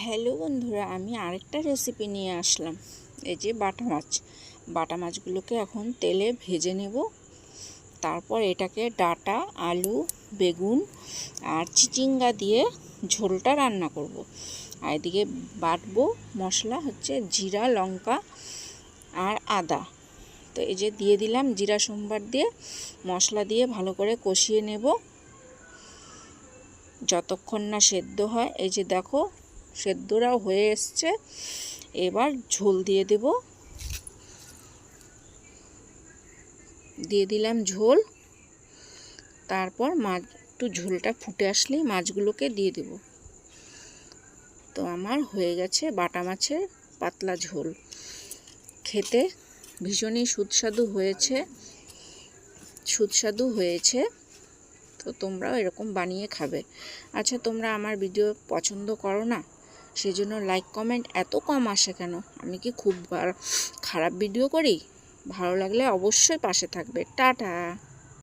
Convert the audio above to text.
Hello বন্ধুরা, আমি আরেকটা রেসিপি নিয়ে আসলাম। এই যে বাটা মাছগুলোকে এখন তেলে ভেজে নেব। তারপর এটাকে ডাঁটা, আলু, বেগুন আর চিচিঙ্গা দিয়ে ঝোলটা রান্না করব। আর এদিকে বাটবো মশলা হচ্ছে জিরা, লঙ্কা আর আদা। তো এই যে দিয়ে দিলাম জিরা সম্বার দিয়ে মশলা দিয়ে ভালো করে কষিয়ে নেব যতক্ষণ না সেদ্ধ হয়। এই যে দেখো সেদ্ধটাও হয়ে এসছে। এবার ঝোল দিয়ে দেব, দিয়ে দিলাম ঝোল। তারপর একটু ঝোলটা ফুটে আসলেই মাছগুলোকে দিয়ে দেব। তো আমার হয়ে গেছে বাটা মাছের পাতলা ঝোল। খেতে ভীষণই সুস্বাদু হয়েছে। তো তোমরাও এরকম বানিয়ে খাবে। আচ্ছা, তোমরা আমার ভিডিও পছন্দ করো না? সেজন্য লাইক কমেন্ট এত কম আসে কেন? আমি কি খুব খারাপ ভিডিও করি? ভালো লাগলে অবশ্যই পাশে থাকবে। টাটা।